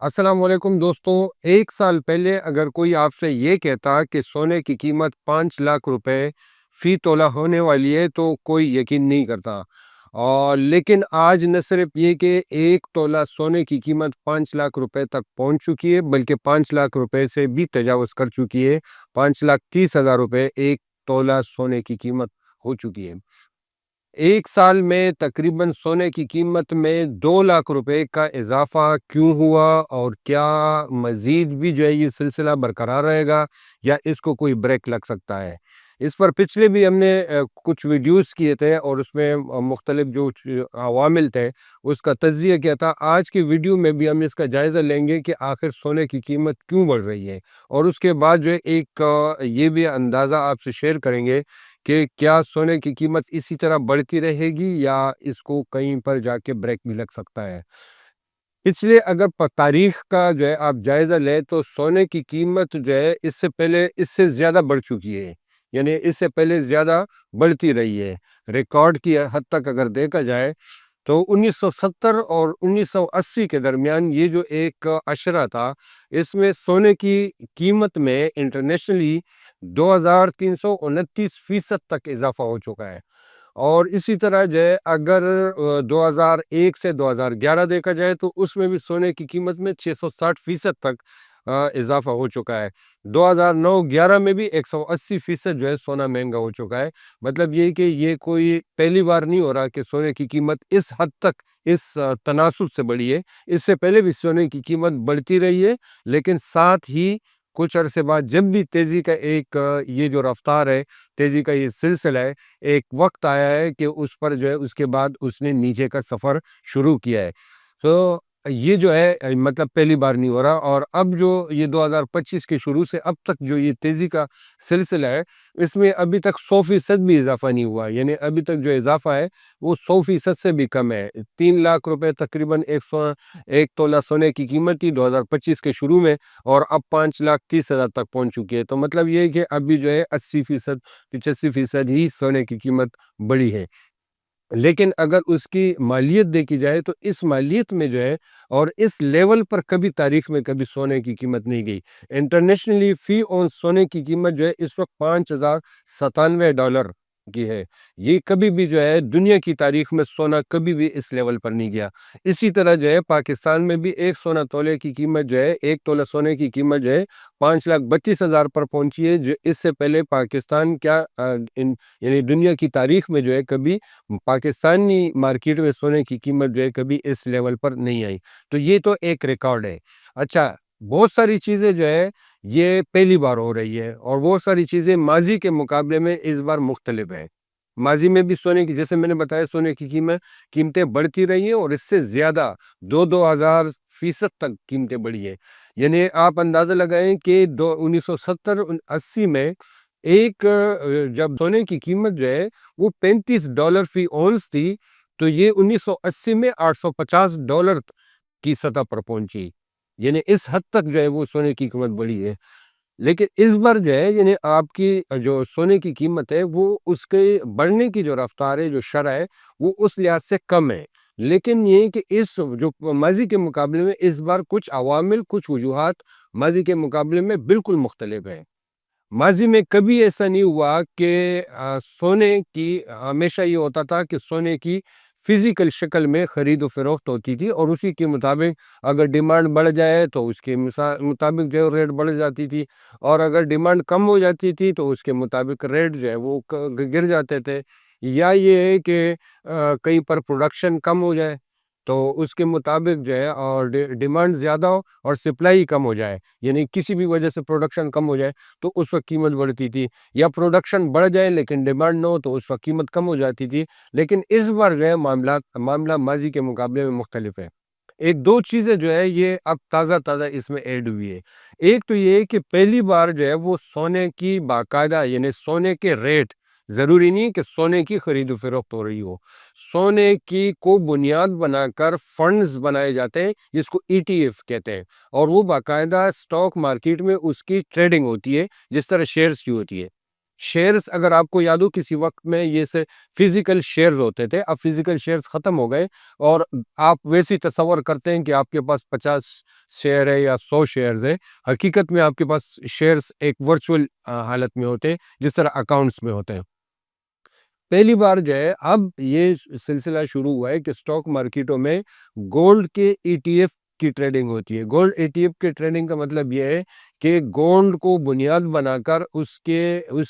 السلام علیکم دوستو، ایک سال پہلے اگر کوئی آپ سے یہ کہتا کہ سونے کی قیمت 5 لاکھ روپے فی تولہ ہونے والی ہے تو کوئی یقین نہیں کرتا۔ اور لیکن آج نہ صرف یہ کہ ایک تولہ سونے کی قیمت 5 لاکھ روپے تک پہنچ چکی ہے بلکہ 5 لاکھ روپے سے بھی تجاوز کر چکی ہے۔ 5,30,000 روپے ایک تولہ سونے کی قیمت ہو چکی ہے۔ ایک سال میں تقریباً سونے کی قیمت میں 2 لاکھ روپے کا اضافہ کیوں ہوا، اور کیا مزید بھی جو ہے یہ سلسلہ برقرار رہے گا یا اس کو کوئی بریک لگ سکتا ہے؟ اس پر پچھلے بھی ہم نے کچھ ویڈیوز کیے تھے اور اس میں مختلف جو عوامل تھے اس کا تجزیہ کیا تھا۔ آج کی ویڈیو میں بھی ہم اس کا جائزہ لیں گے کہ آخر سونے کی قیمت کیوں بڑھ رہی ہے، اور اس کے بعد جو ہے ایک یہ بھی اندازہ آپ سے شیئر کریں گے کہ کیا سونے کی قیمت اسی طرح بڑھتی رہے گی یا اس کو کہیں پر جا کے بریک بھی لگ سکتا ہے۔ پچھلے اگر تاریخ کا جو ہے آپ جائزہ لیں تو سونے کی قیمت جو ہے اس سے پہلے اس سے زیادہ بڑھ چکی ہے، یعنی اس سے پہلے زیادہ بڑھتی رہی ہے۔ ریکارڈ کی حد تک اگر دیکھا جائے تو 1970 اور 1980 کے درمیان یہ جو ایک اشرہ تھا، اس میں سونے کی قیمت میں انٹرنیشنلی 2329% تک اضافہ ہو چکا ہے۔ اور اسی طرح جو ہے اگر 2001 سے 2011 دیکھا جائے تو اس میں بھی سونے کی قیمت میں 660% تک اضافہ ہو چکا ہے۔ 2009-11 میں بھی 180% جو ہے سونا مہنگا ہو چکا ہے۔ مطلب یہ کہ یہ کوئی پہلی بار نہیں ہو رہا کہ سونے کی قیمت اس حد تک اس تناسب سے بڑھی ہے۔ اس سے پہلے بھی سونے کی قیمت بڑھتی رہی ہے، لیکن ساتھ ہی کچھ عرصے بعد جب بھی تیزی کا ایک یہ جو رفتار ہے، تیزی کا یہ سلسلہ ہے، ایک وقت آیا ہے کہ اس پر جو ہے اس کے بعد اس نے نیچے کا سفر شروع کیا ہے۔ تو یہ جو ہے مطلب پہلی بار نہیں ہو رہا، اور اب جو یہ 2025 کے شروع سے اب تک جو یہ تیزی کا سلسلہ ہے، اس میں ابھی تک 100% بھی اضافہ نہیں ہوا، یعنی ابھی تک جو اضافہ ہے وہ 100% سے بھی کم ہے۔ 3 لاکھ روپے تقریباً ایک تولہ سونے کی قیمت تھی 2025 کے شروع میں، اور اب 5,30,000 تک پہنچ چکی ہے۔ تو مطلب یہ ہے کہ ابھی جو ہے 80%، 85% ہی سونے کی قیمت بڑھی ہے۔ لیکن اگر اس کی مالیت دیکھی جائے تو اس مالیت میں جو ہے اور اس لیول پر کبھی تاریخ میں کبھی سونے کی قیمت نہیں گئی۔ انٹرنیشنلی فی اون سونے کی قیمت جو ہے اس وقت $5,097 کی ہے۔ یہ کبھی بھی جو ہے دنیا کی تاریخ میں سونا کبھی بھی اس لیول پر نہیں گیا۔ اسی طرح جو ہے پاکستان میں بھی ایک سونا تولے کی قیمت جو ہے، ایک تولہ سونے کی قیمت جو ہے 5,32,000 پر پہنچی ہے، جو اس سے پہلے پاکستان یعنی دنیا کی تاریخ میں جو ہے کبھی پاکستانی مارکیٹ میں سونے کی قیمت جو ہے کبھی اس لیول پر نہیں آئی۔ تو یہ تو ایک ریکارڈ ہے۔ اچھا، بہت ساری چیزیں جو ہے یہ پہلی بار ہو رہی ہے، اور بہت ساری چیزیں ماضی کے مقابلے میں اس بار مختلف ہے۔ ماضی میں بھی سونے کی، جیسے میں نے بتایا، سونے کی قیمتیں بڑھتی رہی ہیں، اور اس سے زیادہ 2,000% تک قیمتیں بڑھی ہیں۔ یعنی آپ اندازہ لگائیں کہ 1970-80 میں جب سونے کی قیمت جو ہے وہ $35 فی اونس تھی، تو یہ 1980 میں $850 کی سطح پر پہنچی۔ یعنی اس حد تک جو ہے وہ سونے کی قیمت بڑھی ہے۔ لیکن اس بار جو ہے یعنی آپ کی جو سونے کی قیمت ہے وہ اس کے بڑھنے کی جو رفتار ہے، جو شرح ہے، وہ اس لحاظ سے کم ہے۔ لیکن یہ کہ اس جو ماضی کے مقابلے میں اس بار کچھ عوامل، کچھ وجوہات ماضی کے مقابلے میں بالکل مختلف ہیں۔ ماضی میں کبھی ایسا نہیں ہوا کہ سونے کی ہمیشہ یہ ہوتا تھا کہ سونے کی فزیکل شکل میں خرید و فروخت ہوتی تھی، اور اسی کے مطابق اگر ڈیمانڈ بڑھ جائے تو اس کے مطابق جو ہے ریٹ بڑھ جاتی تھی، اور اگر ڈیمانڈ کم ہو جاتی تھی تو اس کے مطابق ریٹ جو ہے وہ گر جاتے تھے۔ یا یہ ہے کہ کہیں پر پروڈکشن کم ہو جائے تو اس کے مطابق جو ہے، اور ڈیمانڈ زیادہ ہو اور سپلائی کم ہو جائے، یعنی کسی بھی وجہ سے پروڈکشن کم ہو جائے تو اس وقت قیمت بڑھتی تھی، یا پروڈکشن بڑھ جائے لیکن ڈیمانڈ نہ ہو تو اس وقت قیمت کم ہو جاتی تھی۔ لیکن اس بار جو ہے معاملہ ماضی کے مقابلے میں مختلف ہے۔ ایک دو چیزیں جو ہے یہ اب تازہ اس میں ایڈ ہوئی ہے۔ ایک تو یہ ہے کہ پہلی بار جو ہے وہ سونے کی باقاعدہ، یعنی سونے کے ریٹ، ضروری نہیں کہ سونے کی خرید و فروخت ہو رہی ہو، سونے کی کو بنیاد بنا کر فنڈز بنائے جاتے ہیں جس کو ETF کہتے ہیں، اور وہ باقاعدہ سٹاک مارکیٹ میں اس کی ٹریڈنگ ہوتی ہے جس طرح شیئرز کی ہوتی ہے۔ شیئرز اگر آپ کو یاد ہو کسی وقت میں یہ سے فزیکل شیئرز ہوتے تھے، اب فزیکل شیئرز ختم ہو گئے، اور آپ ویسی تصور کرتے ہیں کہ آپ کے پاس 50 شیئر ہے یا 100 شیئرز ہے۔ حقیقت میں آپ کے پاس شیئرز ایک ورچوئل حالت میں ہوتے ہیں، جس طرح اکاؤنٹس میں ہوتے ہیں۔ پہلی بار جو ہے اب یہ سلسلہ شروع ہوا ہے کہ اسٹاک مارکیٹوں میں گولڈ کے ای ٹی ایف کی ٹریڈنگ ہوتی ہے۔ گولڈ ای ٹی ایف کی ٹریڈنگ کا مطلب یہ ہے کہ گولڈ کو بنیاد بنا کر اس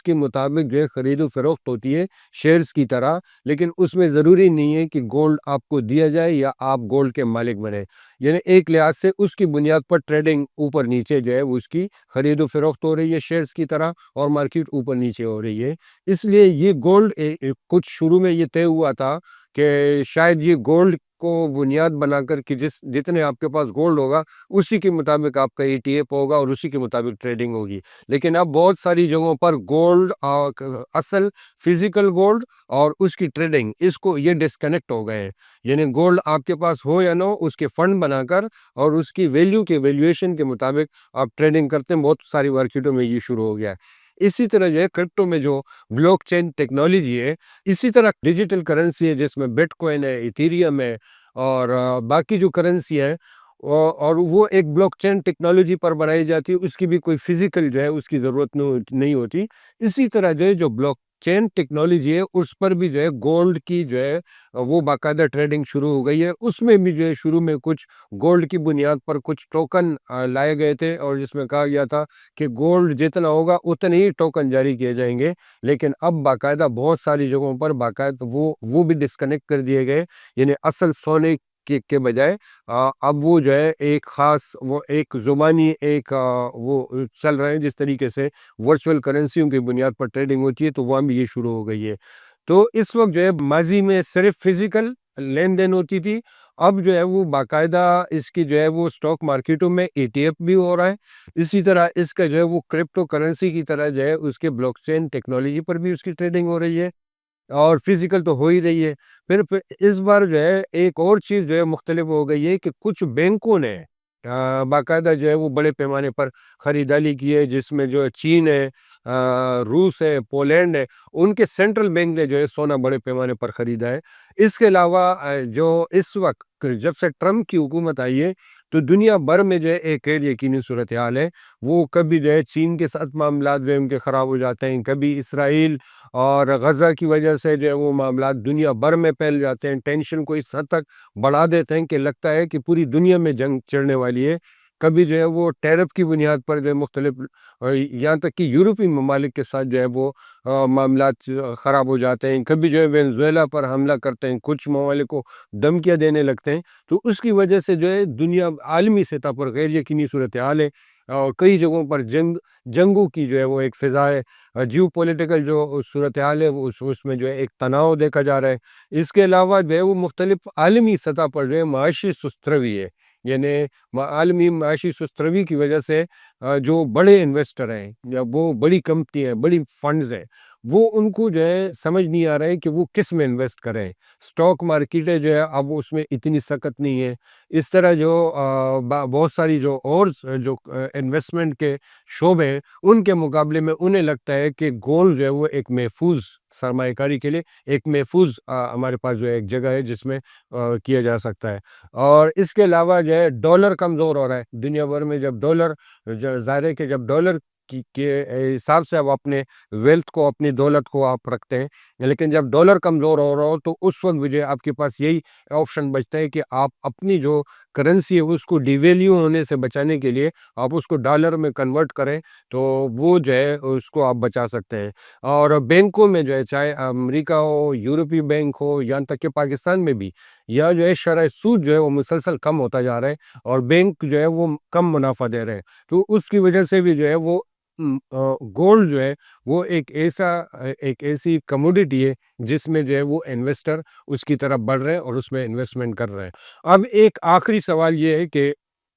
کے مطابق جو ہے خرید و فروخت ہوتی ہے شیئرز کی طرح، لیکن اس میں ضروری نہیں ہے کہ گولڈ آپ کو دیا جائے یا آپ گولڈ کے مالک بنے، یعنی ایک لحاظ سے اس کی بنیاد پر ٹریڈنگ اوپر نیچے جو ہے اس کی خرید و فروخت ہو رہی ہے شیئرز کی طرح، اور مارکیٹ اوپر نیچے ہو رہی ہے۔ اس لیے یہ گولڈ کچھ شروع میں یہ طے ہوا تھا کہ شاید یہ گولڈ کو بنیاد بنا کر کہ جتنے آپ کے پاس گولڈ ہوگا اسی کے مطابق آپ کا ای ٹی ایف ہوگا اور اسی کے مطابق ٹریڈنگ ہوگی، لیکن اب بہت ساری جگہوں پر گولڈ اصل فزیکل گولڈ اور اس کی ٹریڈنگ اس کو یہ ڈسکنیکٹ ہو گئے ہیں، یعنی گولڈ آپ کے پاس ہو یا نہ ہو اس کے فنڈ بنا کر اور اس کی ویلیو کے ویلیویشن کے مطابق آپ ٹریڈنگ کرتے ہیں، بہت ساری مارکیٹوں میں یہ شروع ہو گیا ہے۔ اسی طرح جو ہے کرپٹو میں جو بلاک چین ٹیکنالوجی ہے، اسی طرح ڈیجیٹل کرنسی ہے جس میں بٹ کوائن ہے، ایتھیریم ہے، اور باقی جو کرنسی ہے، اور وہ ایک بلاک چین ٹیکنالوجی پر بنائی جاتی ہے، اس کی بھی کوئی فزیکل جو ہے اس کی ضرورت نہیں ہوتی۔ اسی طرح جو ہے جو بلاک چین ٹیکنالوجی ہے اس پر بھی جو ہے گولڈ کی جو ہے وہ باقاعدہ ٹریڈنگ شروع ہو گئی ہے۔ اس میں بھی جو ہے شروع میں کچھ گولڈ کی بنیاد پر کچھ ٹوکن لائے گئے تھے، اور جس میں کہا گیا تھا کہ گولڈ جتنا ہوگا اتنے ہی ٹوکن جاری کیے جائیں گے، لیکن اب باقاعدہ بہت ساری جگہوں پر باقاعدہ وہ بھی ڈسکنیکٹ کر دیے گئے، یعنی اصل سونے کے بجائے اب وہ جو ہے ایک خاص وہ ایک زبانی ایک وہ چل رہے ہیں، جس طریقے سے ورچوئل کرنسیوں کی بنیاد پر ٹریڈنگ ہوتی ہے تو وہاں بھی یہ شروع ہو گئی ہے۔ تو اس وقت جو ہے ماضی میں صرف فزیکل لین دین ہوتی تھی، اب جو ہے وہ باقاعدہ اس کی جو ہے وہ اسٹاک مارکیٹوں میں ای ٹی ایف بھی ہو رہا ہے، اسی طرح اس کا جو ہے وہ کرپٹو کرنسی کی طرح جو ہے اس کے بلاک چین ٹیکنالوجی پر بھی اس کی ٹریڈنگ ہو رہی ہے، اور فزیکل تو ہو ہی رہی ہے۔ پھر اس بار جو ہے ایک اور چیز جو ہے مختلف ہو گئی ہے کہ کچھ بینکوں نے باقاعدہ جو ہے وہ بڑے پیمانے پر خریداری کی ہے، جس میں جو ہے چین ہے، روس ہے، پولینڈ ہے، ان کے سینٹرل بینک نے جو ہے سونا بڑے پیمانے پر خریدا ہے۔ اس کے علاوہ جو اس وقت جب سے ٹرمپ کی حکومت آئی ہے تو دنیا بھر میں جو ہے ایک غیر یقینی صورتحال ہے، وہ کبھی جو ہے چین کے ساتھ معاملات جو ہے ان کے خراب ہو جاتے ہیں، کبھی اسرائیل اور غزہ کی وجہ سے جو ہے وہ معاملات دنیا بھر میں پھیل جاتے ہیں، ٹینشن کو اس حد تک بڑھا دیتے ہیں کہ لگتا ہے کہ پوری دنیا میں جنگ چڑھنے والی ہے۔ کبھی جو ہے وہ ٹیرف کی بنیاد پر جو ہے مختلف یہاں تک کہ یورپی ممالک کے ساتھ جو ہے وہ معاملات خراب ہو جاتے ہیں، کبھی جو ہے وینزویلا پر حملہ کرتے ہیں، کچھ ممالک کو دھمکیاں دینے لگتے ہیں، تو اس کی وجہ سے جو ہے دنیا عالمی سطح پر غیر یقینی صورتحال ہے، اور کئی جگہوں پر جنگوں کی جو ہے وہ ایک فضا ہے، جیو پولیٹیکل جو صورتحال ہے وہ اس میں جو ہے ایک تناؤ دیکھا جا رہا ہے۔ اس کے علاوہ جو ہے وہ مختلف عالمی سطح پر جو ہے معاشی سست روی ہے، یعنی عالمی معاشی سست روی کی وجہ سے جو بڑے انویسٹر ہیں یا وہ بڑی کمپنی ہیں، بڑی فنڈز ہیں، وہ ان کو جو ہے سمجھ نہیں آ رہا ہے کہ وہ کس میں انویسٹ کریں۔ اسٹاک مارکیٹیں جو ہے اب اس میں اتنی سخت نہیں ہے، اس طرح جو بہت ساری جو اور جو انویسٹمنٹ کے شعبے ہیں ان کے مقابلے میں انہیں لگتا ہے کہ گولڈ جو ہے وہ ایک محفوظ سرمایہ کاری کے لیے ایک محفوظ ہمارے پاس جو ہے ایک جگہ ہے جس میں کیا جا سکتا ہے۔ اور اس کے علاوہ جو ہے ڈالر کمزور ہو رہا ہے دنیا بھر میں، جب ڈالر ظاہر ہے کہ جب ڈالر کے حساب سے آپ اپنے ویلتھ کو اپنی دولت کو آپ رکھتے ہیں، لیکن جب ڈالر کمزور ہو رہا ہو تو اس وقت بھی جو ہے آپ کے پاس یہی آپشن بچتا ہے کہ آپ اپنی جو کرنسی ہے اس کو ڈی ویلیو ہونے سے بچانے کے لیے آپ اس کو ڈالر میں کنورٹ کریں، تو وہ جو ہے اس کو آپ بچا سکتے ہیں۔ اور بینکوں میں جو ہے چاہے امریکہ ہو، یورپی بینک ہو، یہاں تک کہ پاکستان میں بھی یا جو ہے شرح سود جو ہے وہ مسلسل کم ہوتا جا رہا ہے، اور بینک جو ہے وہ کم منافع دے رہے ہیں، تو اس کی وجہ سے بھی جو ہے وہ گولڈ جو ہے وہ ایک ایسی کموڈیٹی ہے جس میں جو ہے وہ انویسٹر اس کی طرف بڑھ رہے ہیں اور اس میں انویسٹمنٹ کر رہے ہیں۔ اب ایک آخری سوال یہ ہے کہ،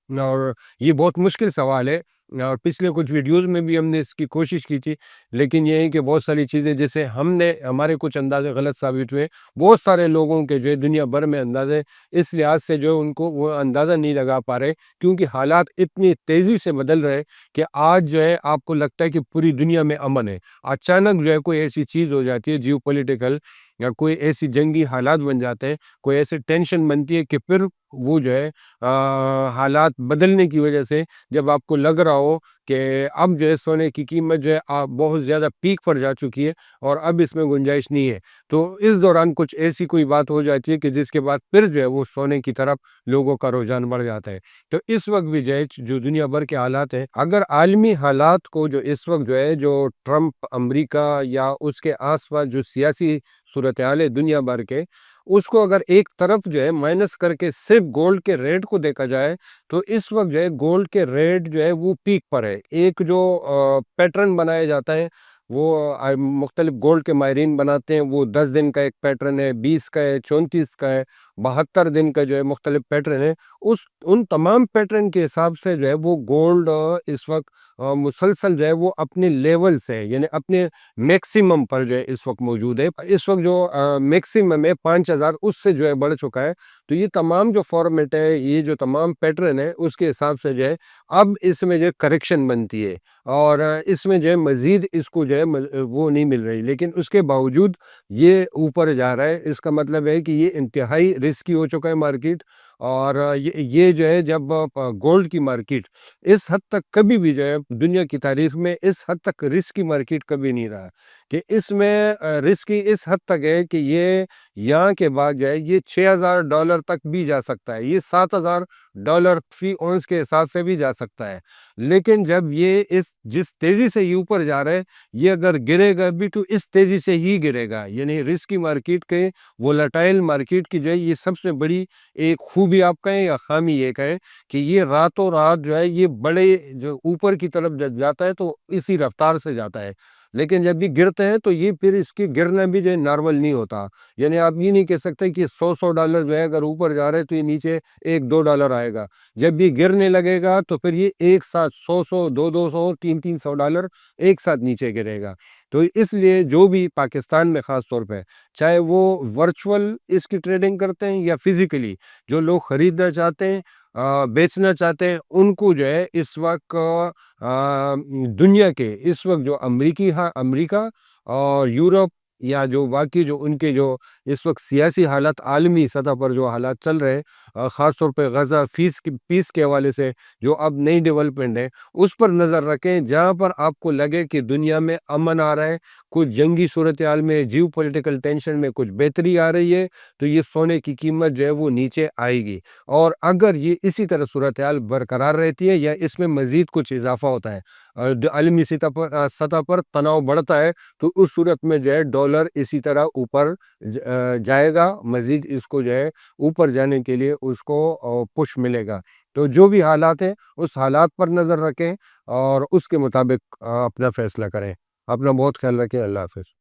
اور یہ بہت مشکل سوال ہے اور پچھلے کچھ ویڈیوز میں بھی ہم نے اس کی کوشش کی تھی، لیکن یہ ہے کہ بہت ساری چیزیں جیسے ہمارے کچھ اندازے غلط ثابت ہوئے، بہت سارے لوگوں کے جو ہے دنیا بھر میں اندازے اس لحاظ سے جو ہے ان کو وہ اندازہ نہیں لگا پا رہے، کیونکہ حالات اتنی تیزی سے بدل رہے کہ آج جو ہے آپ کو لگتا ہے کہ پوری دنیا میں امن ہے، اچانک جو ہے کوئی ایسی چیز ہو جاتی ہے جیو پولیٹیکل، یا کوئی ایسی جنگی حالات بن جاتے ہیں، کوئی ایسی ٹینشن بنتی ہے کہ پھر وہ جو ہے حالات بدلنے کی وجہ سے جب آپ کو لگ رہا ہو کہ اب جو ہے سونے کی قیمت جو ہے بہت زیادہ پیک پر جا چکی ہے اور اب اس میں گنجائش نہیں ہے، تو اس دوران کچھ ایسی کوئی بات ہو جاتی ہے کہ جس کے بعد پھر جو ہے وہ سونے کی طرف لوگوں کا رجحان بڑھ جاتا ہے۔ تو اس وقت بھی جو ہے جو دنیا بھر کے حالات ہیں، اگر عالمی حالات کو جو اس وقت جو ہے جو ٹرمپ امریکہ یا اس کے آس پاس جو سیاسی صورتحال ہے دنیا بھر کے، اس کو اگر ایک طرف جو ہے مائنس کر کے صرف گولڈ کے ریٹ کو دیکھا جائے تو اس وقت جو ہے گولڈ کے ریٹ جو ہے وہ پیک پر ہے۔ ایک جو پیٹرن بنایا جاتا ہے وہ مختلف گولڈ کے ماہرین بناتے ہیں، وہ 10 دن کا ایک پیٹرن ہے، 20 کا ہے، 34 کا ہے، 72 دن کا جو ہے مختلف پیٹرن ہے، ان تمام پیٹرن کے حساب سے جو ہے وہ گولڈ اس وقت مسلسل جو ہے وہ اپنے لیول سے یعنی اپنے میکسیمم پر جو ہے اس وقت موجود ہے۔ اس وقت جو میکسیمم ہے 5000 اس سے جو ہے بڑھ چکا ہے، تو یہ تمام جو فارمیٹ ہے، یہ جو تمام پیٹرن ہے، اس کے حساب سے جو ہے اب اس میں جو ہے کریکشن بنتی ہے اور اس میں جو ہے مزید اس کو جو ہے وہ نہیں مل رہی، لیکن اس کے باوجود یہ اوپر جا رہا ہے۔ اس کا مطلب ہے کہ یہ انتہائی رسکی ہو چکا ہے مارکیٹ، اور یہ جو ہے جب گولڈ کی مارکیٹ اس حد تک کبھی بھی جو ہے دنیا کی تاریخ میں اس حد تک رسکی مارکیٹ کبھی نہیں رہا کہ اس میں رسکی اس حد تک ہے کہ یہ یہاں کے بعد جو ہے یہ $6000 تک بھی جا سکتا ہے، یہ $7000 فی اونس کے حساب سے بھی جا سکتا ہے، لیکن جب یہ جس تیزی سے یہ اوپر جا رہا ہے، یہ اگر گرے گا بھی تو اس تیزی سے ہی گرے گا، یعنی رسکی مارکیٹ کے وولٹائل مارکیٹ کی جو ہے یہ سب سے بڑی ایک خوبی آپ کہیں یا خامی یہ کہیں کہ یہ راتوں رات جو ہے یہ بڑے جو اوپر کی طرف جب جاتا ہے تو اسی رفتار سے جاتا ہے، لیکن جب یہ گرتے ہیں تو یہ پھر اس کی گرنا بھی جو ہے نارمل نہیں ہوتا، یعنی آپ یہ نہیں کہہ سکتے کہ $100 جو ہے اگر اوپر جا رہے تو یہ نیچے $1-2 آئے گا، جب یہ گرنے لگے گا تو پھر یہ ایک ساتھ 100 200 $300 ایک ساتھ نیچے گرے گا۔ تو اس لیے جو بھی پاکستان میں خاص طور پہ چاہے وہ ورچوئل اس کی ٹریڈنگ کرتے ہیں یا فزیکلی جو لوگ خریدنا چاہتے ہیں بیچنا چاہتے ہیں، ان کو جو ہے اس وقت دنیا کے اس وقت جو امریکہ اور یورپ یا جو باقی جو ان کے جو اس وقت سیاسی حالات عالمی سطح پر جو حالات چل رہے ہیں، خاص طور پہ غزہ پیس کے حوالے سے جو اب نئی ڈیولپمنٹ ہے اس پر نظر رکھیں، جہاں پر آپ کو لگے کہ دنیا میں امن آ رہا ہے، کچھ جنگی صورتحال میں جیو پولیٹیکل ٹینشن میں کچھ بہتری آ رہی ہے، تو یہ سونے کی قیمت جو ہے وہ نیچے آئے گی، اور اگر یہ اسی طرح صورتحال برقرار رہتی ہے یا اس میں مزید کچھ اضافہ ہوتا ہے اور عالمی سطح پر تناؤ بڑھتا ہے، تو اس صورت میں جو ہے ڈالر اسی طرح اوپر جائے گا، مزید اس کو جو ہے اوپر جانے کے لیے اس کو پش ملے گا۔ تو جو بھی حالات ہیں اس حالات پر نظر رکھیں اور اس کے مطابق اپنا فیصلہ کریں۔ اپنا بہت خیال رکھیں۔ اللہ حافظ۔